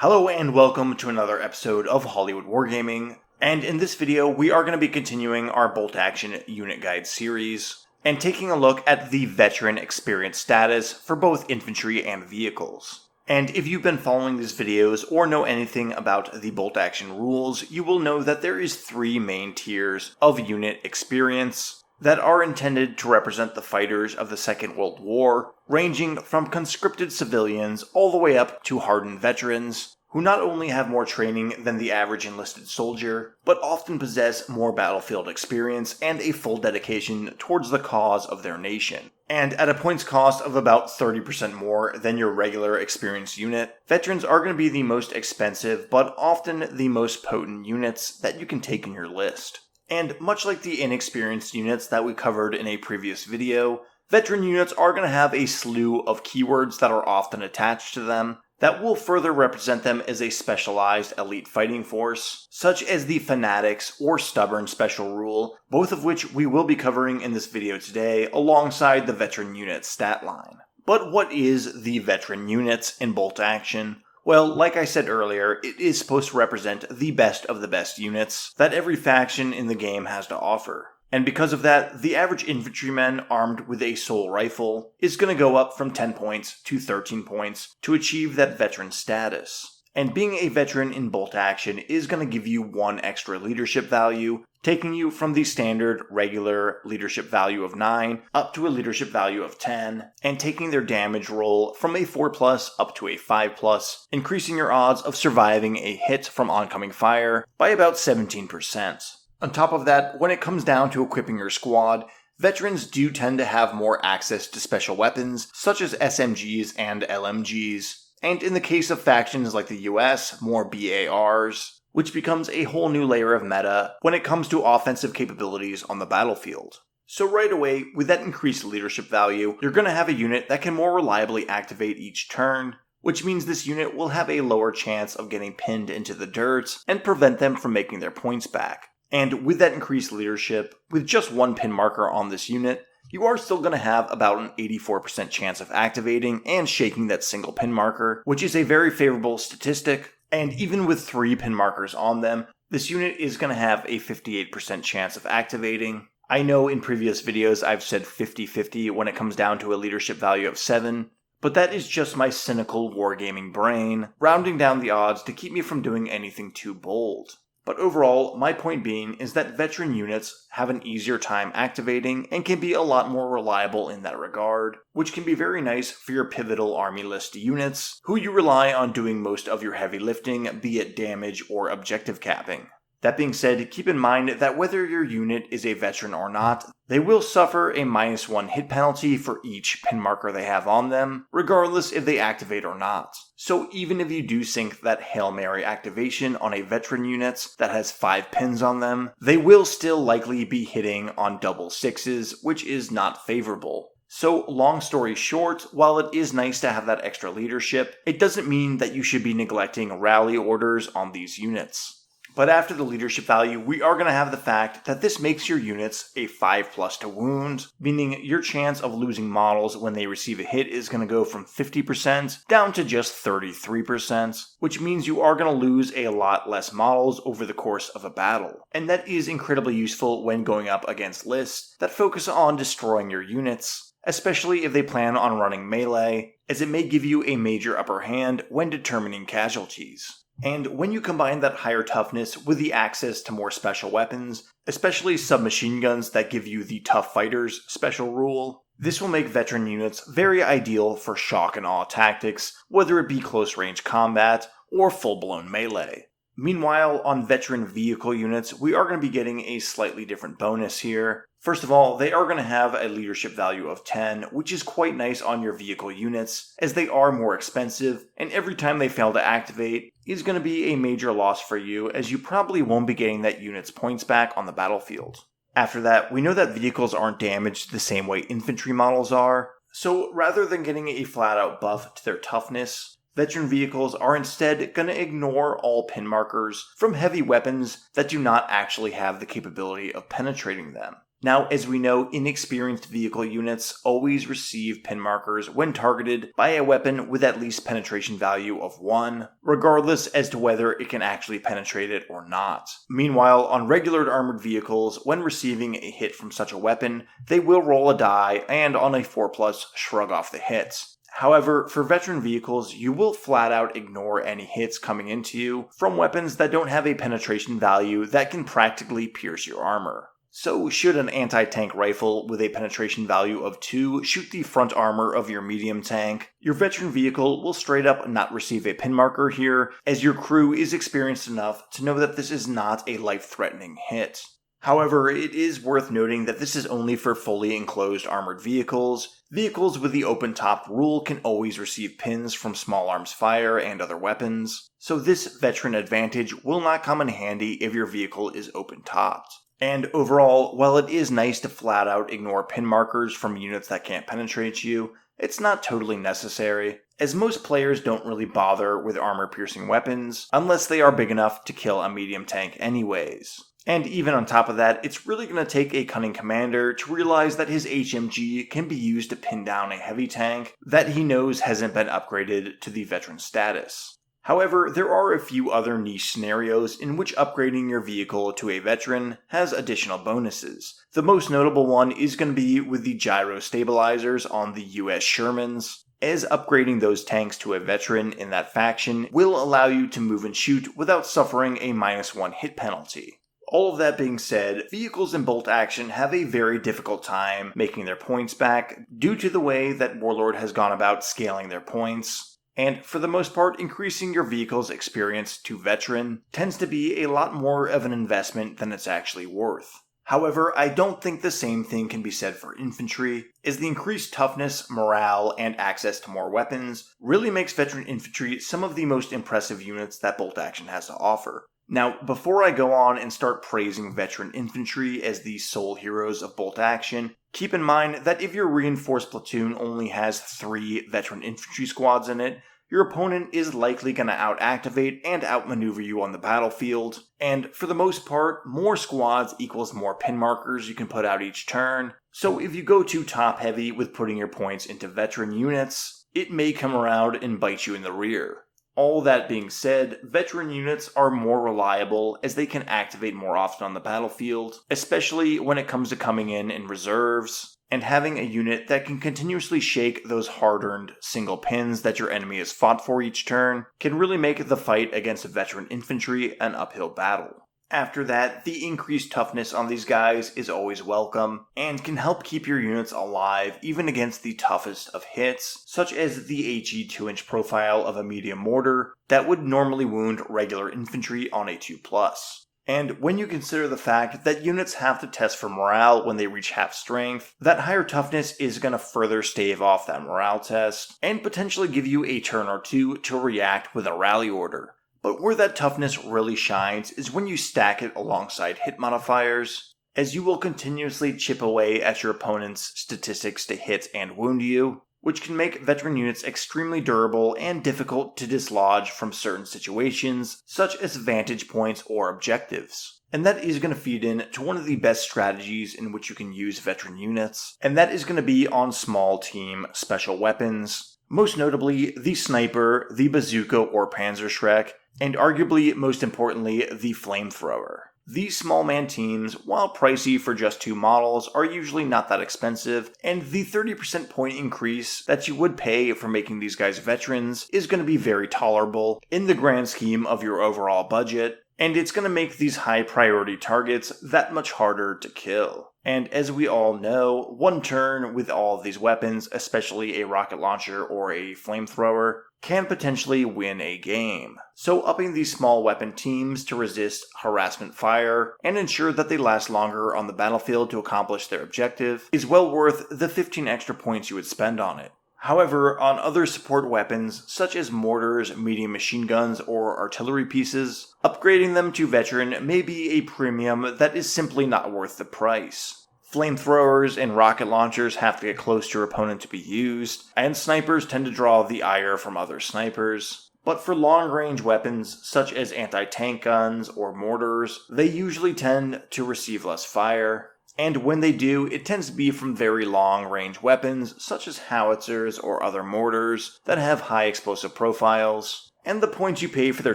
Hello and welcome to another episode of Hollywood Wargaming, and in this video we are going to be continuing our Bolt Action Unit Guide series, and taking a look at the Veteran Experience status for both infantry and vehicles. And if you've been following these videos or know anything about the Bolt Action rules, you will know that there is 3 main tiers of unit experience that are intended to represent the fighters of the Second World War, ranging from conscripted civilians all the way up to hardened veterans, who not only have more training than the average enlisted soldier, but often possess more battlefield experience and a full dedication towards the cause of their nation. And at a points cost of about 30% more than your regular experienced unit, veterans are going to be the most expensive, but often the most potent units that you can take in your list. And much like the inexperienced units that we covered in a previous video, veteran units are going to have a slew of keywords that are often attached to them that will further represent them as a specialized elite fighting force, such as the Fanatics or Stubborn special rule, both of which we will be covering in this video today alongside the veteran unit stat line. But what is the veteran units in Bolt Action? Well, like I said earlier, it is supposed to represent the best of the best units that every faction in the game has to offer. And because of that, the average infantryman armed with a sole rifle is going to go up from 10 points to 13 points to achieve that veteran status. And being a veteran in Bolt Action is going to give you 1 extra leadership value, taking you from the standard regular leadership value of 9 up to a leadership value of 10, and taking their damage roll from a 4+ up to a 5+, increasing your odds of surviving a hit from oncoming fire by about 17%. On top of that, when it comes down to equipping your squad, veterans do tend to have more access to special weapons such as SMGs and LMGs, and in the case of factions like the US, more BARs, which becomes a whole new layer of meta when it comes to offensive capabilities on the battlefield. So right away, with that increased leadership value, you're going to have a unit that can more reliably activate each turn, which means this unit will have a lower chance of getting pinned into the dirt and prevent them from making their points back. And with that increased leadership, with just 1 pin marker on this unit, you are still going to have about an 84% chance of activating and shaking that single pin marker, which is a very favorable statistic, and even with 3 pin markers on them, this unit is going to have a 58% chance of activating. I know in previous videos I've said 50-50 when it comes down to a leadership value of 7, but that is just my cynical wargaming brain, rounding down the odds to keep me from doing anything too bold. But overall, my point being is that veteran units have an easier time activating and can be a lot more reliable in that regard, which can be very nice for your pivotal army list units, who you rely on doing most of your heavy lifting, be it damage or objective capping. That being said, keep in mind that whether your unit is a veteran or not, they will suffer a -1 hit penalty for each pin marker they have on them, regardless if they activate or not. So even if you do sink that Hail Mary activation on a veteran unit that has 5 pins on them, they will still likely be hitting on double 6s, which is not favorable. So long story short, while it is nice to have that extra leadership, it doesn't mean that you should be neglecting rally orders on these units. But after the leadership value, we are going to have the fact that this makes your units a 5+ to wound, meaning your chance of losing models when they receive a hit is going to go from 50% down to just 33%, which means you are going to lose a lot less models over the course of a battle. And that is incredibly useful when going up against lists that focus on destroying your units, especially if they plan on running melee, as it may give you a major upper hand when determining casualties. And when you combine that higher toughness with the access to more special weapons, especially submachine guns that give you the tough fighters special rule, this will make veteran units very ideal for shock and awe tactics, whether it be close range combat or full-blown melee. Meanwhile, on veteran vehicle units, we are going to be getting a slightly different bonus here. First of all, they are going to have a leadership value of 10, which is quite nice on your vehicle units, as they are more expensive, and every time they fail to activate is going to be a major loss for you, as you probably won't be getting that unit's points back on the battlefield. After that, we know that vehicles aren't damaged the same way infantry models are, so rather than getting a flat-out buff to their toughness, veteran vehicles are instead going to ignore all pin markers from heavy weapons that do not actually have the capability of penetrating them. Now, as we know, inexperienced vehicle units always receive pin markers when targeted by a weapon with at least penetration value of 1, regardless as to whether it can actually penetrate it or not. Meanwhile, on regular armored vehicles, when receiving a hit from such a weapon, they will roll a die and on a 4+, shrug off the hits. However, for veteran vehicles, you will flat out ignore any hits coming into you from weapons that don't have a penetration value that can practically pierce your armor. So should an anti-tank rifle with a penetration value of 2 shoot the front armor of your medium tank, your veteran vehicle will straight up not receive a pin marker here, as your crew is experienced enough to know that this is not a life-threatening hit. However, it is worth noting that this is only for fully enclosed armored vehicles. Vehicles with the open top rule can always receive pins from small arms fire and other weapons, so this veteran advantage will not come in handy if your vehicle is open topped. And overall, while it is nice to flat out ignore pin markers from units that can't penetrate you, it's not totally necessary, as most players don't really bother with armor-piercing weapons unless they are big enough to kill a medium tank anyways. And even on top of that, it's really going to take a cunning commander to realize that his HMG can be used to pin down a heavy tank that he knows hasn't been upgraded to the veteran status. However, there are a few other niche scenarios in which upgrading your vehicle to a veteran has additional bonuses. The most notable one is going to be with the gyro stabilizers on the US Shermans, as upgrading those tanks to a veteran in that faction will allow you to move and shoot without suffering a -1 hit penalty. All of that being said, vehicles in bolt action have a very difficult time making their points back due to the way that Warlord has gone about scaling their points. And for the most part, increasing your vehicle's experience to veteran tends to be a lot more of an investment than it's actually worth. However, I don't think the same thing can be said for infantry, as the increased toughness, morale, and access to more weapons really makes veteran infantry some of the most impressive units that bolt action has to offer. Now, before I go on and start praising veteran infantry as the sole heroes of bolt action, keep in mind that if your reinforced platoon only has 3 veteran infantry squads in it, your opponent is likely going to out-activate and outmaneuver you on the battlefield, and for the most part, more squads equals more pin markers you can put out each turn, so if you go too top-heavy with putting your points into veteran units, it may come around and bite you in the rear. All that being said, veteran units are more reliable as they can activate more often on the battlefield, especially when it comes to coming in reserves, and having a unit that can continuously shake those hard-earned single pins that your enemy has fought for each turn can really make the fight against veteran infantry an uphill battle. After that, the increased toughness on these guys is always welcome, and can help keep your units alive even against the toughest of hits, such as the HE 2-inch profile of a medium mortar that would normally wound regular infantry on a 2+. And when you consider the fact that units have to test for morale when they reach half strength, that higher toughness is going to further stave off that morale test, and potentially give you a turn or two to react with a rally order. But where that toughness really shines is when you stack it alongside hit modifiers, as you will continuously chip away at your opponent's statistics to hit and wound you, which can make veteran units extremely durable and difficult to dislodge from certain situations, such as vantage points or objectives. And that is going to feed in to one of the best strategies in which you can use veteran units, and that is going to be on small team special weapons, most notably the sniper, the bazooka or Panzerschreck, and arguably most importantly, the flamethrower. These small man teams, while pricey for just 2 models, are usually not that expensive, and the 30% point increase that you would pay for making these guys veterans is going to be very tolerable in the grand scheme of your overall budget, and it's going to make these high priority targets that much harder to kill. And as we all know, one turn with all of these weapons, especially a rocket launcher or a flamethrower, can potentially win a game. So upping these small weapon teams to resist harassment fire and ensure that they last longer on the battlefield to accomplish their objective is well worth the 15 extra points you would spend on it. However, on other support weapons, such as mortars, medium machine guns, or artillery pieces, upgrading them to veteran may be a premium that is simply not worth the price. Flamethrowers and rocket launchers have to get close to your opponent to be used, and snipers tend to draw the ire from other snipers. But for long-range weapons, such as anti-tank guns or mortars, they usually tend to receive less fire. and when they do, it tends to be from very long-range weapons, such as howitzers or other mortars that have high explosive profiles, and the points you pay for their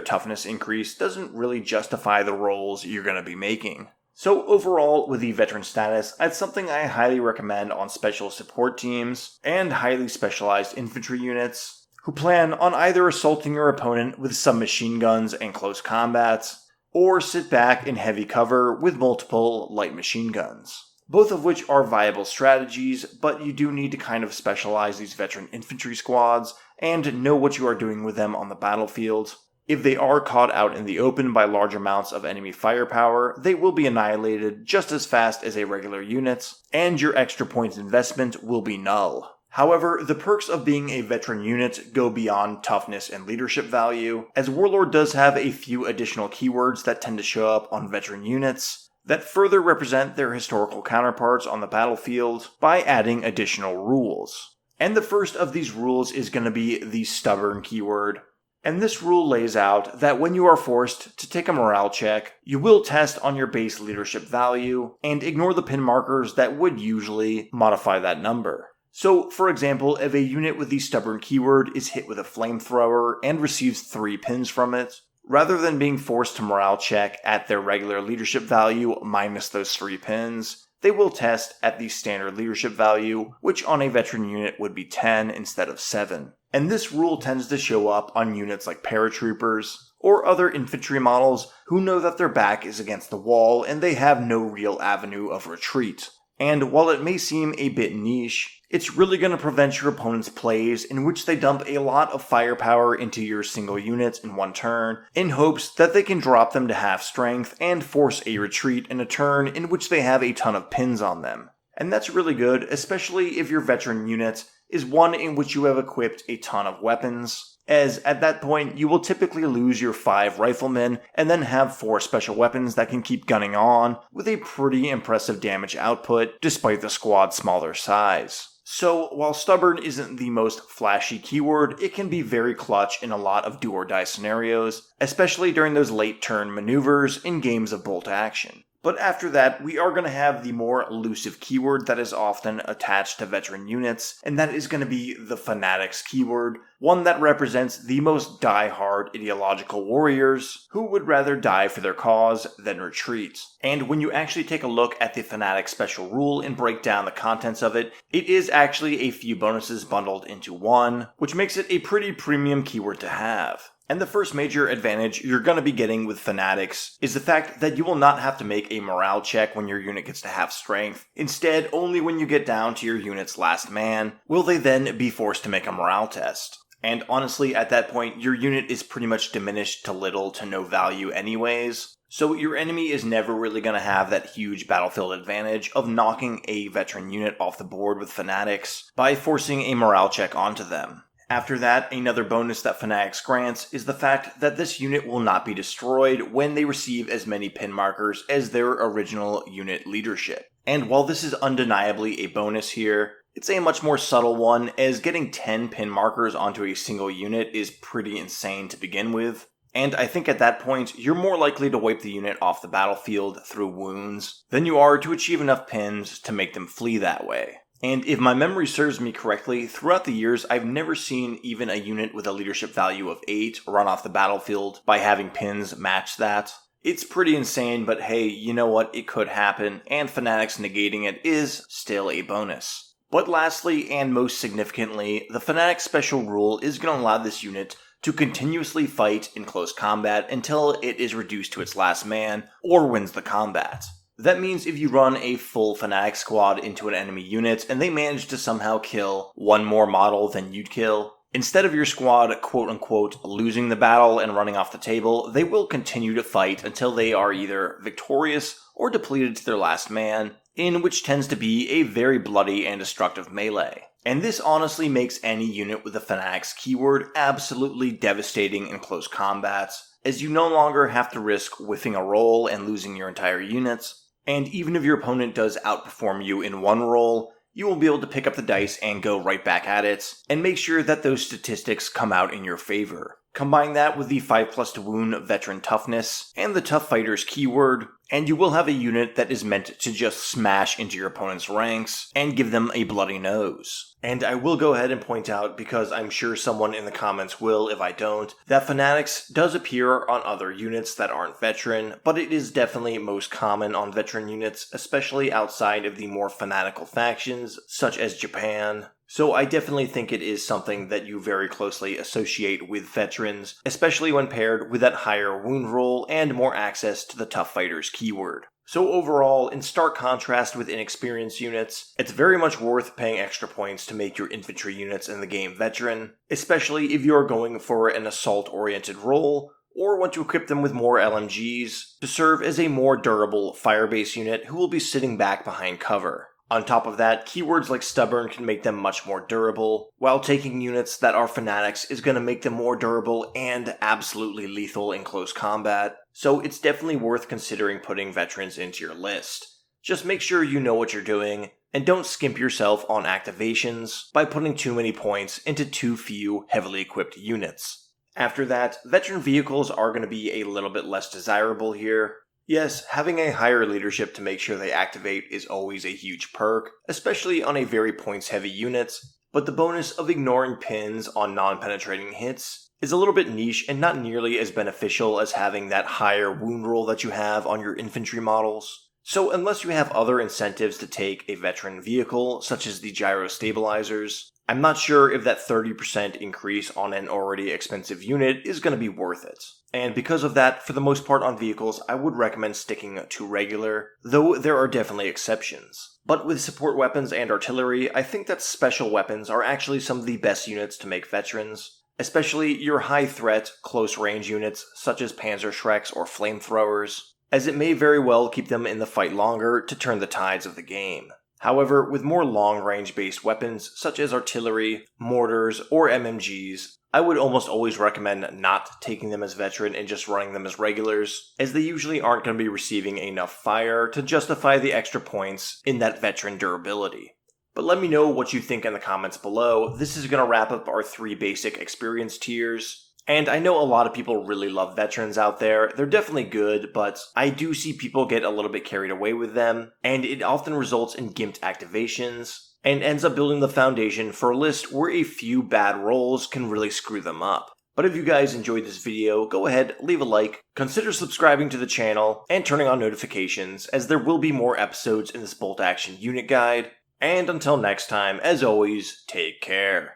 toughness increase doesn't really justify the rolls you're going to be making. So overall, with the veteran status, it's something I highly recommend on special support teams and highly specialized infantry units who plan on either assaulting your opponent with submachine guns and close combats, or sit back in heavy cover with multiple light machine guns. Both of which are viable strategies, but you do need to kind of specialize these veteran infantry squads and know what you are doing with them on the battlefield. If they are caught out in the open by large amounts of enemy firepower, they will be annihilated just as fast as a regular unit, and your extra points investment will be null. However, the perks of being a veteran unit go beyond toughness and leadership value, as Warlord does have a few additional keywords that tend to show up on veteran units that further represent their historical counterparts on the battlefield by adding additional rules. And the first of these rules is going to be the stubborn keyword. And this rule lays out that when you are forced to take a morale check, you will test on your base leadership value and ignore the pin markers that would usually modify that number. So, for example, if a unit with the stubborn keyword is hit with a flamethrower and receives 3 pins from it, rather than being forced to morale check at their regular leadership value minus those 3 pins, they will test at the standard leadership value, which on a veteran unit would be 10 instead of 7. And this rule tends to show up on units like paratroopers, or other infantry models who know that their back is against the wall and they have no real avenue of retreat. And while it may seem a bit niche, it's really going to prevent your opponent's plays in which they dump a lot of firepower into your single units in one turn, in hopes that they can drop them to half strength and force a retreat in a turn in which they have a ton of pins on them. And that's really good, especially if your veteran unit is one in which you have equipped a ton of weapons, as at that point you will typically lose your 5 riflemen and then have 4 special weapons that can keep gunning on with a pretty impressive damage output despite the squad's smaller size. So, while stubborn isn't the most flashy keyword, it can be very clutch in a lot of do-or-die scenarios, especially during those late-turn maneuvers in games of bolt action. But after that, we are going to have the more elusive keyword that is often attached to veteran units, and that is going to be the Fanatics keyword, one that represents the most die-hard ideological warriors who would rather die for their cause than retreat. And when you actually take a look at the Fanatics special rule and break down the contents of it, it is actually a few bonuses bundled into one, which makes it a pretty premium keyword to have. And the first major advantage you're going to be getting with Fanatics is the fact that you will not have to make a morale check when your unit gets to half strength. Instead, only when you get down to your unit's last man will they then be forced to make a morale test. And honestly, at that point, your unit is pretty much diminished to little to no value anyways. So your enemy is never really going to have that huge battlefield advantage of knocking a veteran unit off the board with Fanatics by forcing a morale check onto them. After that, another bonus that Fanatics grants is the fact that this unit will not be destroyed when they receive as many pin markers as their original unit leadership. And while this is undeniably a bonus here, it's a much more subtle one, as getting 10 pin markers onto a single unit is pretty insane to begin with. And I think at that point, you're more likely to wipe the unit off the battlefield through wounds than you are to achieve enough pins to make them flee that way. And if my memory serves me correctly, throughout the years I've never seen even a unit with a leadership value of 8 run off the battlefield by having pins match that. It's pretty insane, but hey, you know what, it could happen, and Fanatics negating it is still a bonus. But lastly, and most significantly, the Fanatics special rule is going to allow this unit to continuously fight in close combat until it is reduced to its last man, or wins the combat. That means if you run a full Fanatic squad into an enemy unit and they manage to somehow kill one more model than you'd kill, instead of your squad quote-unquote losing the battle and running off the table, they will continue to fight until they are either victorious or depleted to their last man, in which tends to be a very bloody and destructive melee. And this honestly makes any unit with the Fanatics keyword absolutely devastating in close combats, as you no longer have to risk whiffing a roll and losing your entire units. And even if your opponent does outperform you in one roll, you will be able to pick up the dice and go right back at it, and make sure that those statistics come out in your favor. Combine that with the 5+ to wound veteran toughness and the tough fighters keyword, and you will have a unit that is meant to just smash into your opponent's ranks and give them a bloody nose. And I will go ahead and point out, because I'm sure someone in the comments will if I don't, that Fanatics does appear on other units that aren't veteran, but it is definitely most common on veteran units, especially outside of the more fanatical factions, such as Japan. So I definitely think it is something that you very closely associate with veterans, especially when paired with that higher wound roll and more access to the tough fighters keyword. So overall, in stark contrast with inexperienced units, it's very much worth paying extra points to make your infantry units in the game veteran, especially if you're going for an assault-oriented role, or want to equip them with more LMGs to serve as a more durable fire-based unit who will be sitting back behind cover. On top of that, keywords like stubborn can make them much more durable, while taking units that are Fanatics is going to make them more durable and absolutely lethal in close combat, so it's definitely worth considering putting veterans into your list. Just make sure you know what you're doing, and don't skimp yourself on activations by putting too many points into too few heavily equipped units. After that, veteran vehicles are going to be a little bit less desirable here. Yes, having a higher leadership to make sure they activate is always a huge perk, especially on a very points-heavy units, but the bonus of ignoring pins on non-penetrating hits is a little bit niche and not nearly as beneficial as having that higher wound roll that you have on your infantry models. So unless you have other incentives to take a veteran vehicle, such as the gyro stabilizers, I'm not sure if that 30% increase on an already expensive unit is going to be worth it. And because of that, for the most part on vehicles, I would recommend sticking to regular, though there are definitely exceptions. But with support weapons and artillery, I think that special weapons are actually some of the best units to make veterans, especially your high-threat, close-range units such as Panzerschrecks or flamethrowers, as it may very well keep them in the fight longer to turn the tides of the game. However, with more long-range based weapons such as artillery, mortars, or MMGs, I would almost always recommend not taking them as veteran and just running them as regulars, as they usually aren't going to be receiving enough fire to justify the extra points in that veteran durability. But let me know what you think in the comments below. This is going to wrap up our 3 basic experience tiers. And I know a lot of people really love veterans out there. They're definitely good, but I do see people get a little bit carried away with them, and it often results in gimped activations, and ends up building the foundation for a list where a few bad rolls can really screw them up. But if you guys enjoyed this video, go ahead, leave a like, consider subscribing to the channel, and turning on notifications, as there will be more episodes in this bolt action unit guide. And until next time, as always, take care.